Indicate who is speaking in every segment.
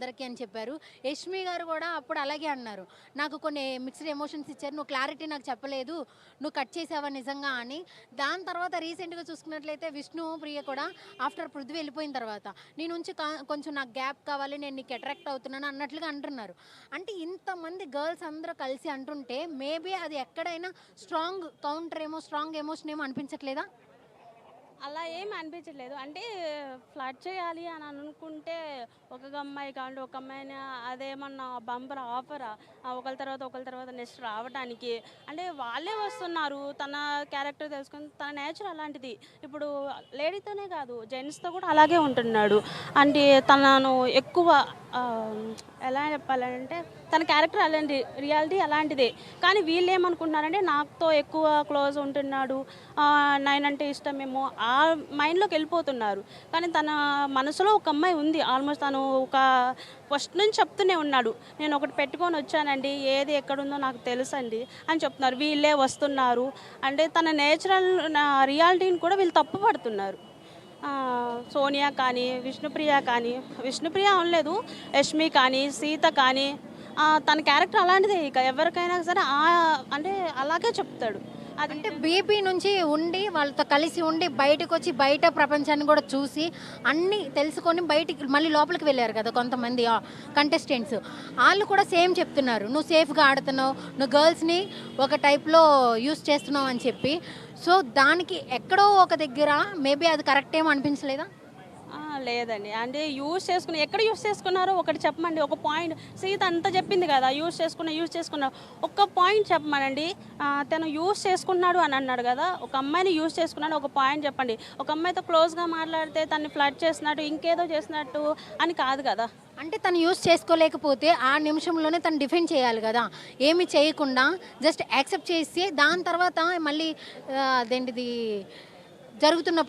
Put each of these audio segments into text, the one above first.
Speaker 1: అందరికీ అని చెప్పారు. యష్మి గారు కూడా అప్పుడు అలాగే అన్నారు. నాకు కొన్ని మిక్స్డ్ ఎమోషన్స్ ఇచ్చారు. నువ్వు క్లారిటీ నాకు చెప్పలేదు. నువ్వు కట్ చేసావా నిజంగా అని. దాని తర్వాత రీసెంట్‌గా చూసుకున్నట్లయితే విష్ణు ప్రియ కూడా ఆఫ్టర్ పృథ్వీ వెళ్ళిపోయిన తర్వాత నీ నుంచి కొంచెం నాకు గ్యాప్ కావాలి. నేను నీకు అట్రాక్ట్ అవుతున్నాను అన్నట్లుగా అంటున్నారు. అంటే ఇంతమంది గర్ల్స్ అందరూ కలిసి అంటుంటే మేబీ అది ఎక్కడైనా స్ట్రాంగ్ కౌంటర్ ఏమో, స్ట్రాంగ్ ఎమోషన్ ఏమో అనిపించట్లేదా?
Speaker 2: అలా ఏమి అనిపించట్లేదు. అంటే ఫ్లర్ట్ చేయాలి అని అనుకుంటే ఒక అమ్మాయి కావాలంటే ఒక అమ్మాయిని అదేమన్నా బంపర్ ఆఫరా? ఒకళ్ళ తర్వాత నెక్స్ట్ రావటానికి. అంటే వాళ్ళే వస్తున్నారు. తన క్యారెక్టర్ తెలుసుకొని తన నేచర్ అలాంటిది. ఇప్పుడు లేడీతోనే కాదు జెంట్స్‌తో కూడా అలాగే ఉంటున్నాడు. అంటే తనను ఎక్కువ ఎలా చెప్పాలంటే తన క్యారెక్టర్ అలాంటి రియాలిటీ అలాంటిదే. కానీ వీళ్ళేమనుకుంటున్నారంటే నాతో ఎక్కువ క్లోజ్ ఉంటున్నాడు, నేనంటే ఇష్టమేమో ఆ మైండ్‌లోకి వెళ్ళిపోతున్నారు. కానీ తన మనసులో ఒక అమ్మాయి ఉంది. ఆల్మోస్ట్ తను ఒక ఫస్ట్ నుంచి చెప్తూనే ఉన్నాడు. నేను ఒకటి పెట్టుకొని వచ్చానండి. ఏది ఎక్కడుందో నాకు తెలుసండి అని చెప్తున్నారు. వీళ్ళే వస్తున్నారు. అంటే తన నేచురల్ రియాలిటీని కూడా వీళ్ళు తప్పు పడుతున్నారు. సోనియా కానీ, విష్ణుప్రియ అనలేదు, యష్మి కానీ, సీత కానీ తన క్యారెక్టర్ అలాంటిదే. ఇక ఎవరికైనా సరే అంటే అలాగే చెప్తాడు. అది
Speaker 1: అంటే బీపీ నుంచి ఉండి వాళ్ళతో కలిసి ఉండి బయటకొచ్చి బయట ప్రపంచాన్ని కూడా చూసి అన్నీ తెలుసుకొని బయటికి మళ్ళీ లోపలికి వెళ్ళారు కదా కొంతమంది కంటెస్టెంట్స్. వాళ్ళు కూడా సేమ్ చెప్తున్నారు. నువ్వు సేఫ్‌గా ఆడుతున్నావు. నువ్వు గర్ల్స్‌ని ఒక టైప్‌లో యూజ్ చేస్తున్నావు అని చెప్పి. సో, దానికి ఎక్కడో ఒక దగ్గర మేబీ అది కరెక్ట్ ఏమో అనిపించలేదా?
Speaker 2: లేదండి. అంటే ఎక్కడ యూజ్ చేసుకున్నారో ఒకటి చెప్పమండి. ఒక పాయింట్ సీత అంతా చెప్పింది కదా! యూజ్ చేసుకున్నా. ఒక్క పాయింట్ చెప్పమనండి. తను యూజ్ చేసుకున్నాడు అని అన్నాడు కదా! ఒక అమ్మాయిని యూజ్ చేసుకున్నాడు ఒక పాయింట్ చెప్పండి. ఒక అమ్మాయితో క్లోజ్‌గా మాట్లాడితే తనని ఫ్లర్ట్ చేసినట్టు, ఇంకేదో చేసినట్టు అని కాదు కదా!
Speaker 1: అంటే తను యూజ్ చేసుకోలేకపోతే ఆ నిమిషంలోనే తను డిఫెండ్ చేయాలి కదా! ఏమి చేయకుండా జస్ట్ యాక్సెప్ట్ చేసి దాని తర్వాత మళ్ళీ అదేంటిది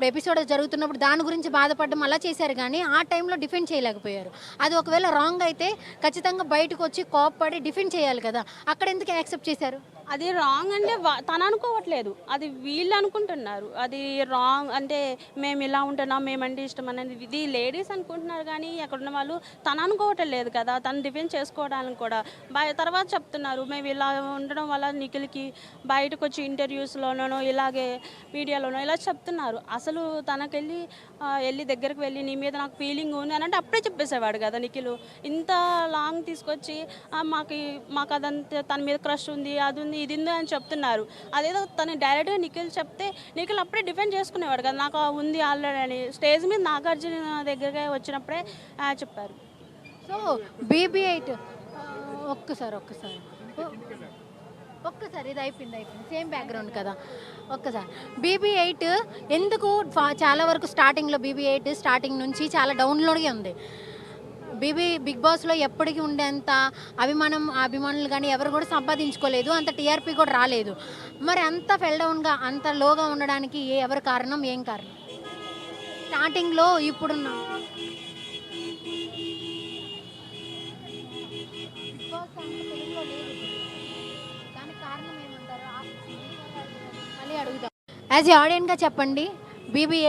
Speaker 1: ఎపిసోడ్ జరుగుతున్నప్పుడు దాని గురించి బాధపడడం అలా చేశారు కానీ ఆ టైంలో డిఫెండ్ చేయలేకపోయారు. అది ఒకవేళ రాంగ్ అయితే ఖచ్చితంగా బయటకు వచ్చి కోప్పడి డిఫెండ్ చేయాలి కదా! అక్కడ ఎందుకు యాక్సెప్ట్ చేశారు?
Speaker 2: అది రాంగ్ అంటే తను అనుకోవట్లేదు. అది వీళ్ళు అనుకుంటున్నారు. అది రాంగ్ అంటే మేము ఇలా ఉంటున్నాం, మేమంటే ఇష్టం అనేది ఇది లేడీస్ అనుకుంటున్నారు. కానీ అక్కడున్న వాళ్ళు తను అనుకోవటం లేదు కదా! తను డిఫెండ్ చేసుకోవడానికి కూడా తర్వాత చెప్తున్నారు. మేము ఇలా ఉండడం వల్ల నిఖిల్‌కి బయటకు వచ్చి ఇంటర్వ్యూస్‌లోనో ఇలాగే మీడియాలోనో ఇలా చెప్తున్నారు. అసలు వెళ్ళి దగ్గరికి వెళ్ళి నీ మీద నాకు ఫీలింగ్ ఉంది అని అంటే అప్పుడే చెప్పేసేవాడు కదా నిఖిల్. ఇంత లాంగ్ తీసుకొచ్చి మాకు అదంతా తన మీద క్రష్ ఉంది, అది ఉంది, ఇది ఉంది అని చెప్తున్నారు. అదేదో తను డైరెక్ట్గా నిఖిల్ చెప్తే నిఖిల్ అప్పుడే డిఫెండ్ చేసుకునేవాడు కదా, నాకు ఉంది ఆల్రెడీ అని. స్టేజ్ మీద నాగార్జున దగ్గరగా వచ్చినప్పుడే చెప్పారు.
Speaker 1: సో BB8 ఒక్కసారి ఇది అయిపోయింది సేమ్ బ్యాక్గ్రౌండ్ కదా. ఒక్కసారి BB8 ఎందుకు చాలా వరకు స్టార్టింగ్లో BB8 స్టార్టింగ్ నుంచి చాలా డౌన్లోడ్గా ఉంది. బిగ్ బాస్లో ఎప్పటికీ ఉండేంత అభిమానులు కానీ ఎవరు కూడా సంపాదించుకోలేదు. అంత టీఆర్పీ కూడా రాలేదు. మరి అంత ఫెల్ డౌన్గా అంత లోగా ఉండడానికి ఎవరు కారణం, ఏం కారణం? స్టార్టింగ్లో ఇప్పుడున్న బిగ్ బాస్ తెలుగులో లేదు. దానికి కారణం ఏమంటారు? మళ్ళీ అడుగుదాం. యాజ్ ఏ ఆడియన్గా చెప్పండి. BB8